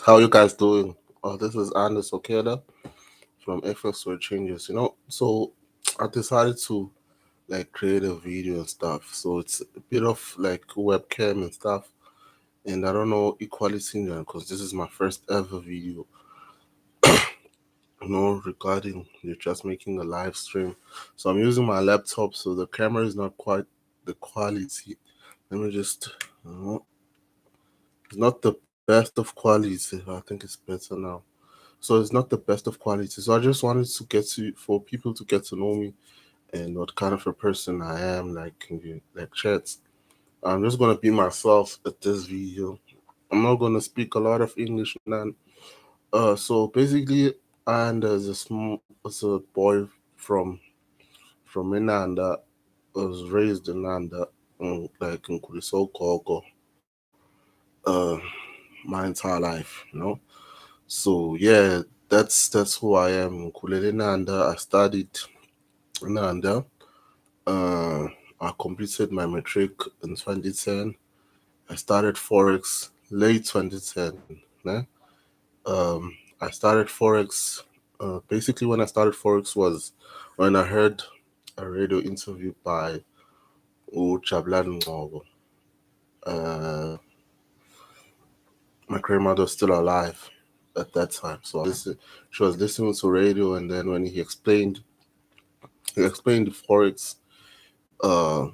How you guys doing? This is Anders Okeda from FX for Changes. So I decided to like create a video and stuff. So it's a bit of like webcam and stuff. And I don't know equality because this is my first ever video, regarding you're just making a live stream. So I'm using my laptop, so the camera is not quite the quality. Let me just, it's not the best of quality. I think it's better now. So it's not the best of quality. So I just wanted to for people to get to know me and what kind of a person I am, like in the like chats. I'm just gonna be myself at this video. I'm not gonna speak a lot of English, man. So basically, and as a boy from from Inanda, I was raised in Nanda, like in Kulisoko, uh, my entire life. So yeah, that's who I am. Kulele Nanda. I studied Nanda. Uh, I completed my matric in 2010. I started forex late 2010. Né? I started forex. Basically, when I started forex was when I heard a radio interview by Chablan Ngogo. Uh, my grandmother was still alive at that time, so she was listening to radio, and then when he explained the forex. Uh,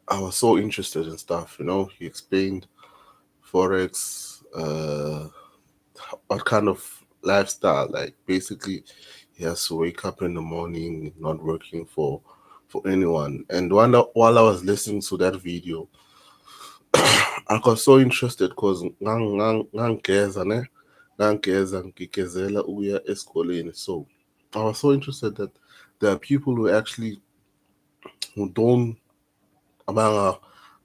I was so interested in stuff. He explained forex, what kind of lifestyle. Like basically, he has to wake up in the morning, not working for anyone. And while I was listening to that video, I got so interested because ngangeza ngikezela ukuya esikoleni. So I was so interested that there are people who don't abanga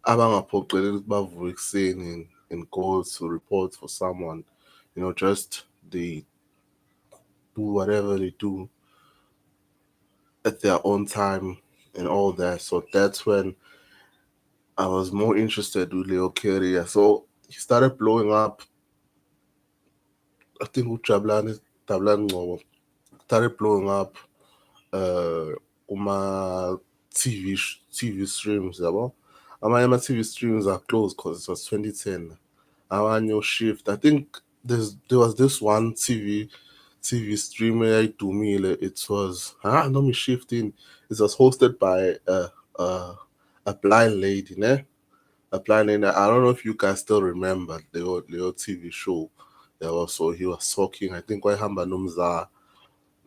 abangaphoqeleli ukuthi bavuke ekuseni and go to report for someone. Just they do whatever they do at their own time and all that. So that's when I was more interested with Leo career. So he started blowing up. I think with Tablan Ngobo started blowing up uma TV streams, yabo. Amanye TV streams are closed because it was 2010. Our new shift. I think there was this one TV streamer I do me. It was no me shifting. It was hosted by a blind lady, ne? A blind lady. I don't know if you guys still remember the old TV show. There also he was talking. I think Hamba Numza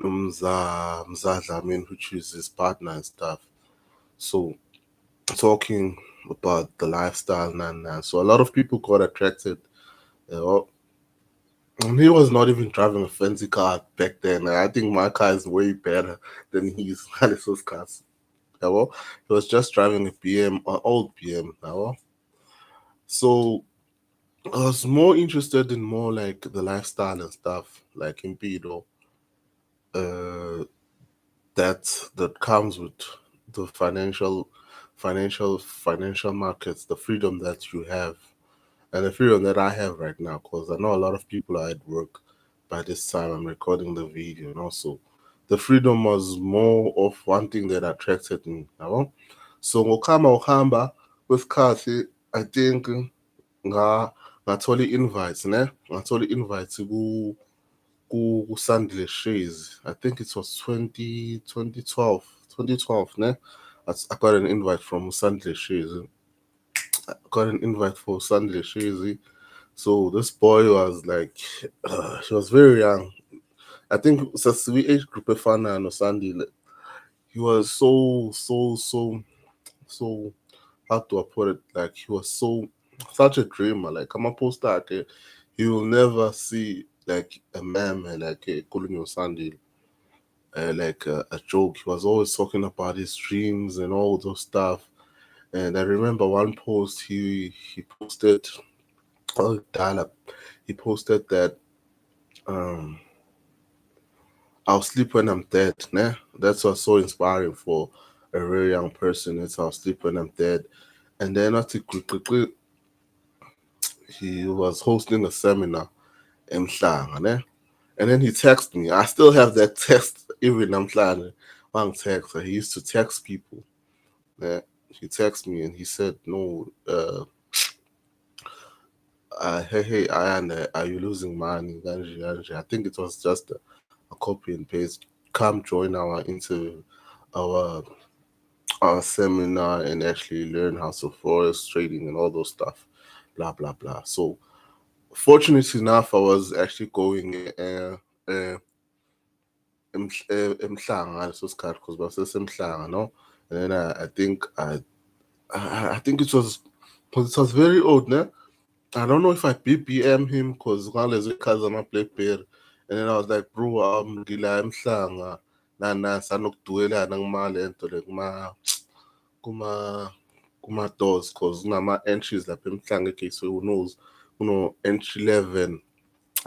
Dlamini, which is his partner and stuff. So talking about the lifestyle and so a lot of people got attracted. Uh, And he was not even driving a fancy car back then. I think my car is way better than his Alice's cars. Yeah, well, he was just driving a BM, an old BM. Yeah, well. So I was more interested in more like the lifestyle and stuff, like in Pido, uh, that comes with the financial markets, the freedom that you have, and the freedom that I have right now. Because I know a lot of people are at work by this time I'm recording the video, and also the freedom was more of one thing that attracted me. Yabo? So ngokama uhamba kwesikhathi, I think nga ngathola invites, ne? Ngathola invites ku SANDILE SHEZ. I think it was 2012, ne? I got an invite from SANDILE SHEZ. I got an invite for SANDILE SHEZ. So this boy was like, he was very young. I think since we age group of Fana and Osandi, he was so how do I put it? Like he was such a dreamer. Like I'm a poster, he will never see like a meme like a Kolonio Sandy, like a joke. He was always talking about his dreams and all those stuff. And I remember one post he posted, oh dial up, he posted that um I'll sleep when I'm dead. Nah? That's what's so inspiring for a very young person. It's I'll sleep when I'm dead. And then I think quickly he was hosting a seminar in Mhlanga, ne? And then he texted me. I still have that text even Mhlanga. One text. He used to text people. Ne? He texted me and he said, "No, hey, Ayan, are you losing money? Ganji, ganji." I think it was just a copy and paste. Come join our interview, our our seminar, and actually learn how to forex trading and all those stuff, blah blah blah. So fortunately enough, I was actually going emhlanga ngaleso sikhathi because basesemhlanga, no. And then I think I think it was because it was very old, ne? I don't know if I BBM him because ngalezo ikhali zama-Blackberry, and then I was like, bro, ngila emhlanga nana sanokudukelana kumale nto le kuma kuma-doors because kunama-entries lapha emhlanga eGateway. Who knows, entry 11,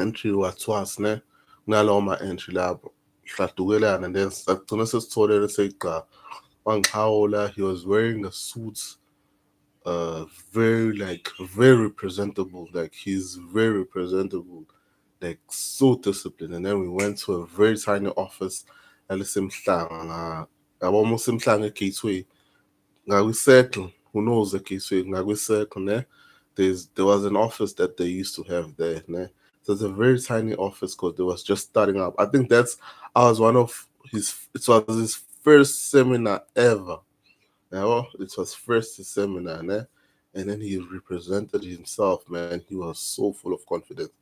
entry wa-twas, ne? Kunalawo ma-entry lapho sadukelana, and then sagcina sesitholele seyiqa wangihawula. He was wearing a suit, very like very presentable, like he's very presentable, like so disciplined. And then we went to a very tiny office alisemhlanga, almost emhlanga eGateway ngakwi-circle. Who knows the Gateway ngakwi-circle, ne? There was an office that they used to have there, ne? So it's a very tiny office because they was just starting up. I think I was one of his, it was his first seminar ever. You know? It was first seminar, ne? And then he represented himself, man. He was so full of confidence.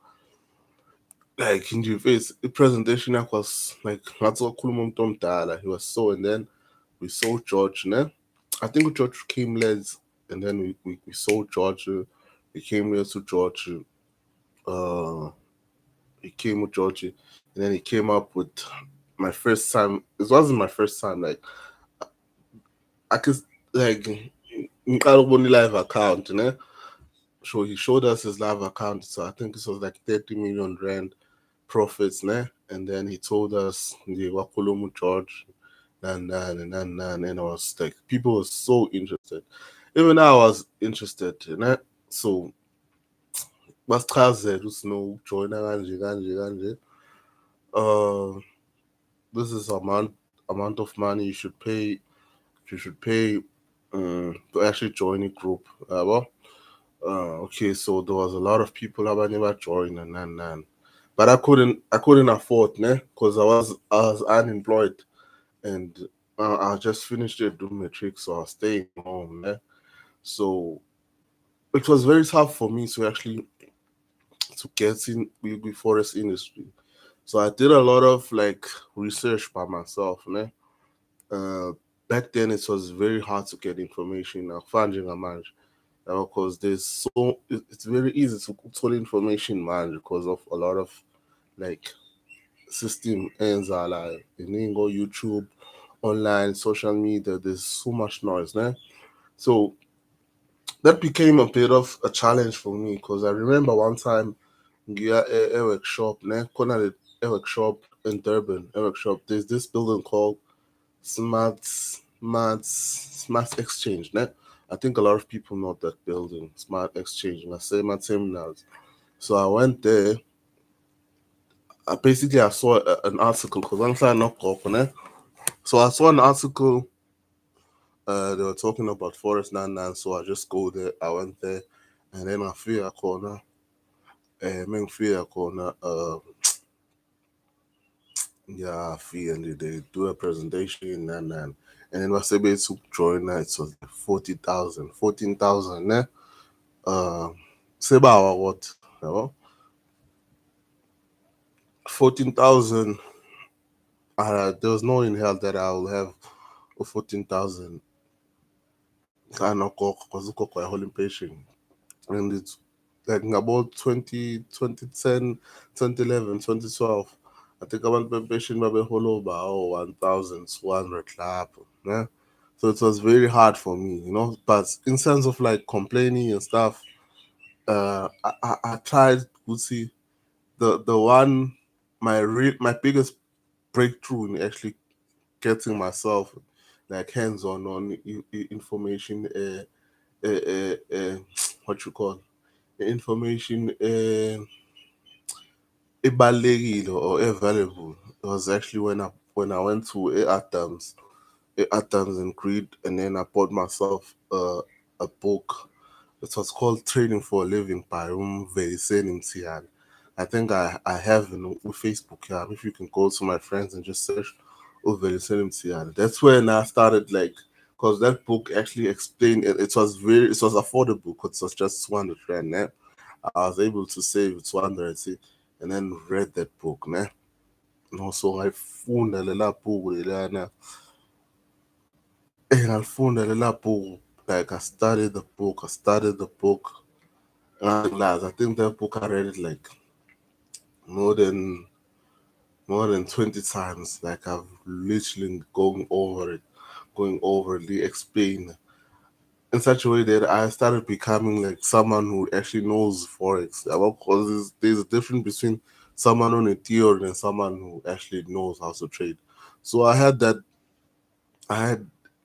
Like in your face, the presentation was like he was so, and then we saw George, ne? I think George came late, and then we saw George. We came here to George. Uh, he came with George, and then he came up with my first time. It wasn't my first time. Like I could like only live account, you know. So he showed us his live account. So I think it was like 30 million rand profits, ne? And then he told us the Wakulumu George, and I was like, people were so interested. Even I was interested, you know. So basichazela ukuthi no joina kanje kanje kanje. Uh, this is amount of money you should pay to actually join a group. Okay, so there was a lot of people who never joined, and but I couldn't afford, ne, because I was unemployed, and I just finished the do matric, so I was staying home, ne. So it was very tough for me to actually to get in with the forest industry. So I did a lot of like research by myself, ne. Uh, Back then it was very hard to get information. Finding a man, because it's very easy to pull information, man, because of a lot of like system ends are like you need go YouTube, online, social media. There's so much noise, né? So that became a bit of a challenge for me because I remember one time a workshop, né? A workshop in Durban, a workshop. There's this building called Smart Exchange, né? I think a lot of people know that building, Smart Exchange. And I say my terminals. So I went there. I saw an article because I'm trying not to. So I saw an article. They were talking about Forest 99. So I just go there. I went there, and then I feel a corner. Main feel a corner. Yeah, I feel and they do a presentation, and then was able to join. It was like 40,000, 14,000. Ne? Say about what? You know? 14,000. There was no in hell that I will have 14,000. Kind of because I hold impatient. And it's like about 2010, 2011, 2012. I think about preparation maybe whole over 1,200 clap. Yeah. So it was very hard for me, you know. But in sense of like complaining and stuff, I tried to see the one my biggest breakthrough in actually getting myself like hands on information, what you call information ebalekile or available was actually when I went to Adams and Creed, and then I bought myself a book. It was called Trading for a Living by Veliseni Mtian. I think I have with Facebook. Yeah, if you can go to my friends and just search Veliseni Mtian. That's when I started like, because that book actually explained it. It was affordable because it was just 200 rand. Yeah? I was able to save 200 see, and then read that book. Ne? No, so I found a little book. And I found a little book. Like I studied the book. And lads, I think that book I read it like more than more than 20 times. Like I've literally going over the explain in such a way that I started becoming like someone who actually knows forex. Because there's a difference between someone on a theory and someone who actually knows how to trade. So I had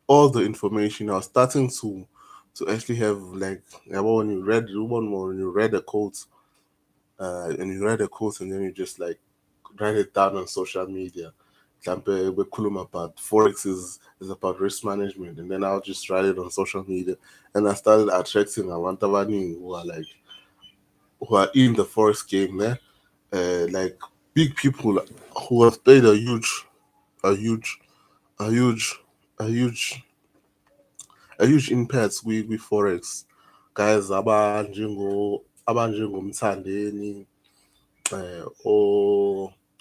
all the information. I was starting to actually have like when you read a quote and you read a quote and then you just like write it down on social media. Mhlampe bekhuluma about forex is about risk management, and then I'll just write it on social media, and I started attracting abantu abaningi who are in the forex game there, like big people who have played a huge, a huge, a huge, a huge impact with forex. Guys abanjengomthandeni,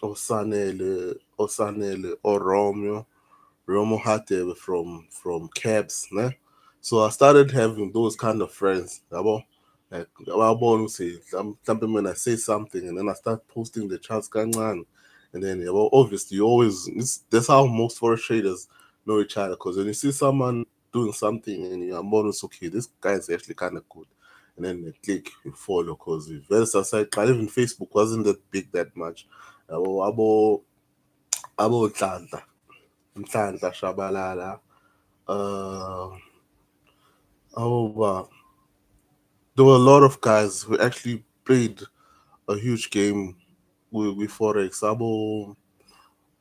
Osanele or Romo Hatebe from Cabs, ne? So I started having those kind of friends. Like born who say something when I say something and then I start posting the chats going on. And then obviously that's how most forex traders know each other, because when you see someone doing something and you're bonus, okay, this guy is actually kind of good, and then you click, you follow, because very society, even Facebook wasn't that big that much. Abo Nhlanhla Shabalala, uh, abo there were a lot of guys who actually played a huge game with forex.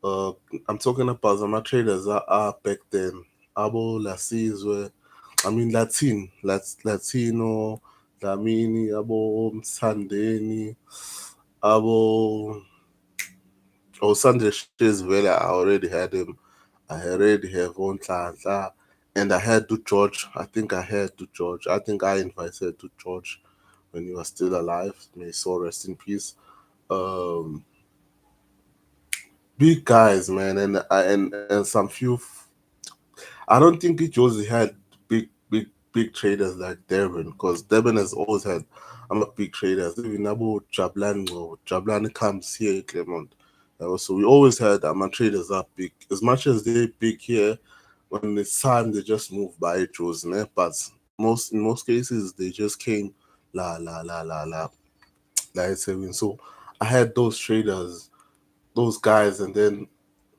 Uh, I'm talking about the traders that are back then. Abo Lasizwe, I mean Latino, Lamini, Abo Sandeni, Abo Sandre Shes Vela. I already had him. I already have one Tlantla, and I had to George. I think I had to George. I think I invited to George when he was still alive. May his soul rest in peace. Um, Big guys, man, and some few. I don't think it Josie had big traders like Devin, because Devin has always had. I'm a big traders. Even Abu Jablan, or Jablan comes here in Clermont. So we always had traders are big. As much as they big here, when it's time they just move by Joes, but in most cases they just came la like saying. So I had those traders, those guys, and then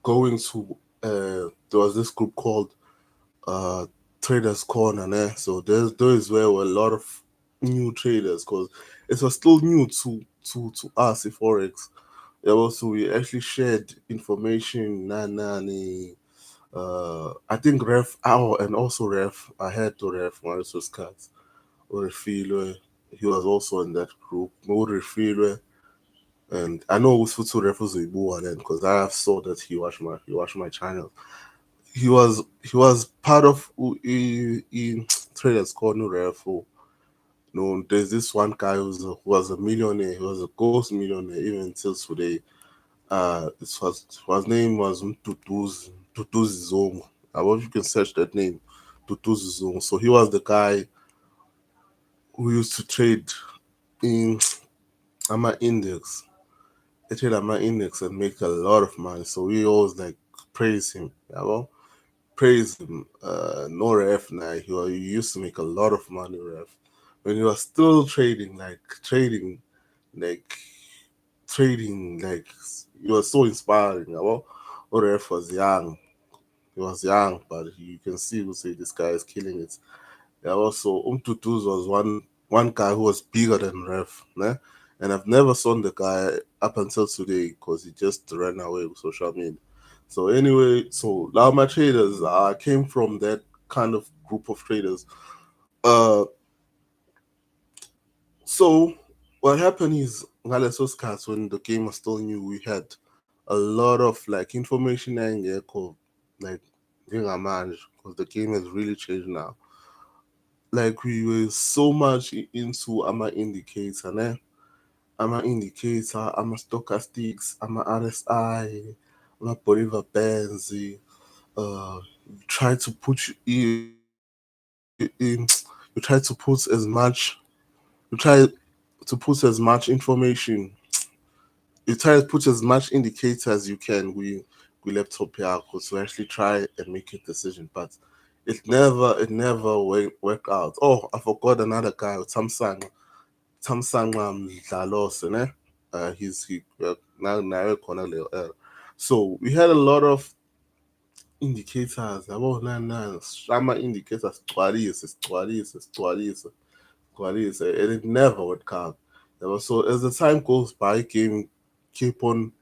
going to there was this group called uh Traders Corner, né? So there is where were a lot of new traders, because it was still new to us in forex. Yeah, also we actually shared information. I think Ref and also Ref. I had to Ref Mauricio Scott or Refilwe. He was also in that group. More Refilwe. And I know Usfutu Ref was Ibu then, because I saw that he watched my channel. He was part of in Traders Corner Ref. No, there's this one guy who was a millionaire. He was a ghost millionaire even until today. His name was Tutuz Zong. I wonder if you can search that name, Tutuz Zong. So he was the guy who used to trade in Ama Index. He trade Ama Index and make a lot of money. So we always like praise him. Yeah, well, praise him. No ref now. He used to make a lot of money, ref. When he was still like trading, he was so inspiring. Well, ref was young. He was young, but you can see who say this guy is killing it. Yeah, also Umtutuz was one. one guy who was bigger than Ref, né? And I've never seen the guy up until today because he just ran away with social media. So anyway, so now my traders, I came from that kind of group of traders. Uh, so what happened is, ngaleso sikhathi when the game was still new, we had a lot of like information engekho like njengamanje because the game has really changed now. Like we were so much into ama-indicator, ne? Ama-indicator, ama-stochastics, ama-RSI, ama-Bolivar bands. Try to put you try to put as much you try to put as much information, you try to put as much indicator as you can with laptop here to actually try and make a decision, but it never work out. Oh, I forgot another guy with Samsung Mdlalose, ne? He now corner level. So we had a lot of indicators. Yabo nana shama indicators sigcwalise, and it never would come. So as the time goes by, game keep on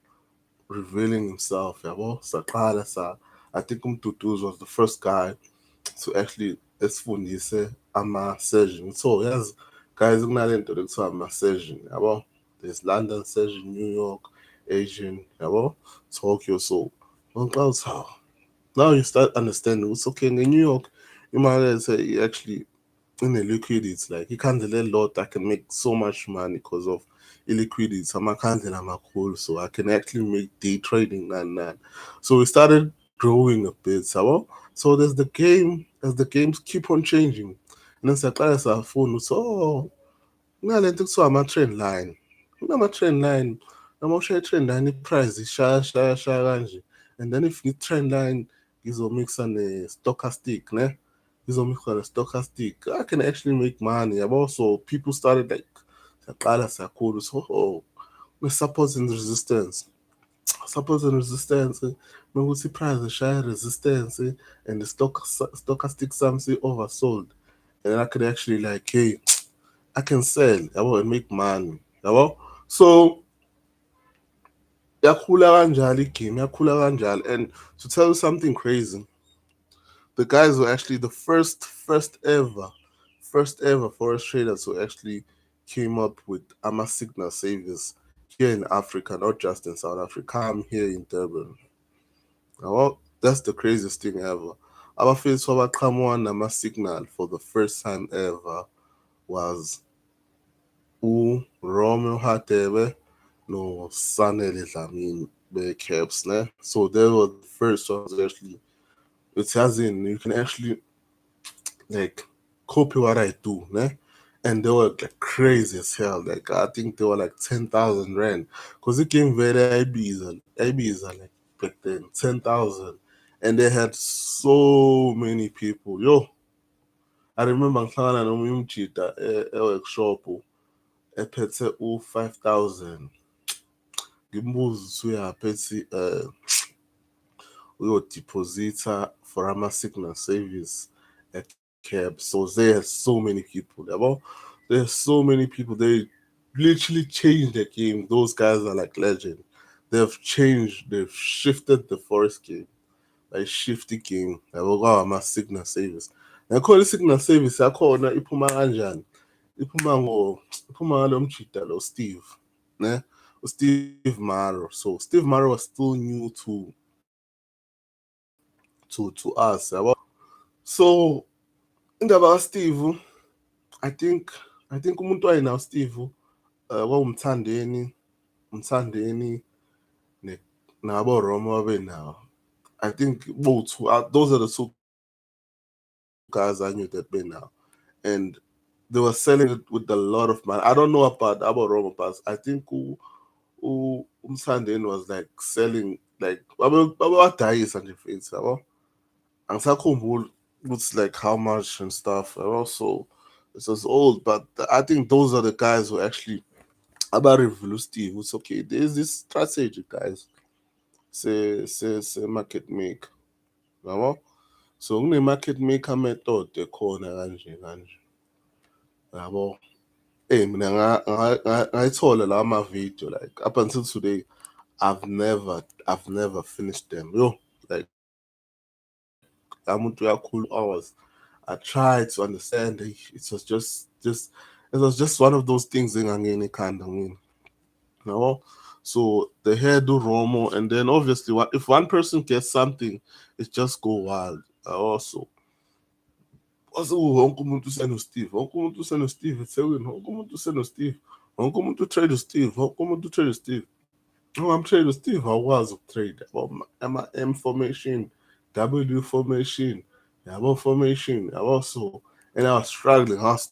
revealing himself. Yabo saqala sa. I think Umtutu was the first guy to actually esifundise ama-session. So yes, guys, kunalento lekuthiwa ama-session, yabo. There's London session, New York, Asian, yabo, Tokyo. So now you start understanding it's okay in New York. You might say actually in the liquidity, like you can't a lot. I can make so much money because of illiquidity. I'm a candle, I'm a cool, so I can actually make day trading and that. So we started growing a bit. So there's the game, as the games keep on changing. And then I our phone, so kunalento kuthiwa ama-trend line. Kunama-trend line. Noma ushaya i-trend line, i-price ishaya kanje. And then if i-trend line ngizomixa ne-stochastic, ne? Ngizomixa ne-stochastic, I can actually make money. I've also, people started like, siyaqala siyakhula, so support and resistance. Support and resistance, nokuthi i-price ishaya resistance, and the stochastic something oversold. And then I could actually like, hey, I can sell, yabo, and make money, yabo. So yakhula kanjalo igame, yakhula kanjalo. And to tell you something crazy, the guys were actually the first ever forex traders who actually came up with ama signal savers here in Africa, not just in South Africa. I'm here in Durban. Yabo, that's the craziest thing ever. Abafethu abaqhamuka nama signal for the first time ever was Romeo Hadebe no Sanele Dlamini caps, ne? So they were the first ones actually. It has in you can actually like copy what I do, ne? And they were like crazy as hell. Like I think they were like 10,000 rand. Cause it came very IBs are like back then 10,000, and they had so many people. Yo, I remember ngihlangana nomunye umjida e-workshop ephethe u-5,000. Ngimbuza ukuthi uyaphi, ethi uyodeposita for ama-signal service e-cab. So they had so many people, yabo. There's so many people. They literally changed the game. Those guys are like legend. They've changed, they've shifted the forest game. Like shift the game. Yabo kwawa ama-signal service. Nakhona i-signal service yakhona iphuma kanjani? Iphuma ngalo mjida lo Steve, ne? Steve Maro. So Steve Maro was still new to us, yabo. So indaba kaSteve, I think I think umuntu wayenawo Steve umthandeni nabo Roma babenawo. I think both those are the two guys I knew that benawo, and they were selling it with a lot of money. I don't know about Abo Roma, but I think umthandeni was like selling like babadayisa nje mfethu, yabo. Angisakhumbuli it's like how much and stuff. And also, it was old, but I think those are the guys who actually about revolutive. It's okay. There's this strategy, guys. Say market make. Yabo? So une market maker method ekhona kanje kanje. Yabo. Hey, mina ngayithola lawa ma-video like up until today. I've never finished them. Yo, like I'm into a cool hours. I tried to understand it. It was just one of those things in any kind of mean. You know? So the hair do Romo, and then obviously if one person gets something, it just go wild. Also wonke umuntu useno-Steve, wonke umuntu useno-Steve eThekwini, wonke umuntu useno-Steve, wonke umuntu utrade u-Steve, wonke umuntu utrade u-Steve. Ungamtrade u-Steve awukwazi ukutrade yabo, ama-M formation, W formation, yabo formation, yabo. So and I was struggling. I was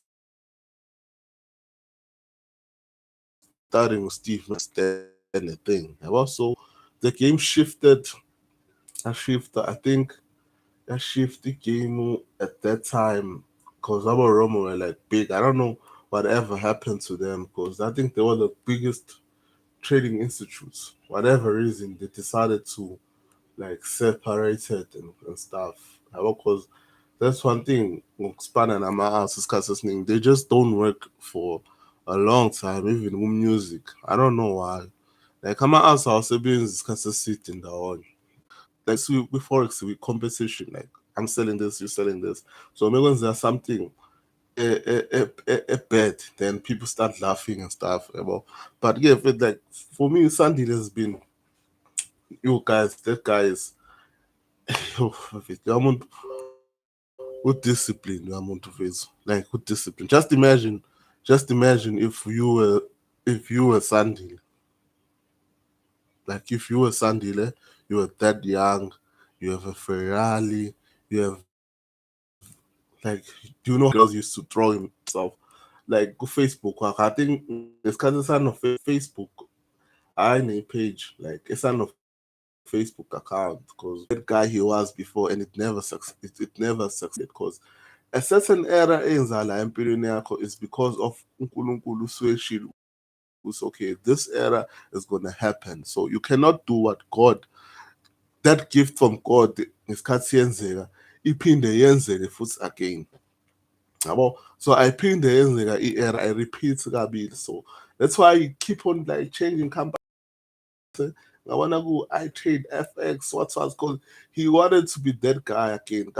starting with Steve, not understand the thing. Yabo. So the game shifted. I think I shifted game at that time because our Roma were like big. I don't know whatever happened to them because I think they were the biggest trading institutes. Whatever reason, they decided to like separate it and stuff. Because that's one thing. Span and Amaas is they just don't work for a long time, even with music. I don't know why. Like Amaas also being discussed sitting down. Like so with forex with competition, like I'm selling this, you're selling this. So maybe when there's something a bad, then people start laughing and stuff. But yeah, but like for me, Sandy has been you guys, that guy is I'm with discipline, I'm on to face. Like with discipline. Just imagine if you were Sandy. Like if you were Sandy, you were that young, you have a Ferrari, you have like do you know how girls used to throw himself like go Facebook. Like, I think it's because it's on Facebook. I need a page like it's on a Facebook account because that guy he was before and it never succeeded because a certain era eyenzala empilweni yakho is because of uNkulunkulu usweshile okay, this era is gonna happen. So you cannot do what God, that gift from God ngesikhathi yenzeka iphinde yenzeke futhi again. So I pin the yenzeka i-era I repeat kabili. So that's why I keep on like changing company. I wanna go I trade FX, what was called he wanted to be that guy again.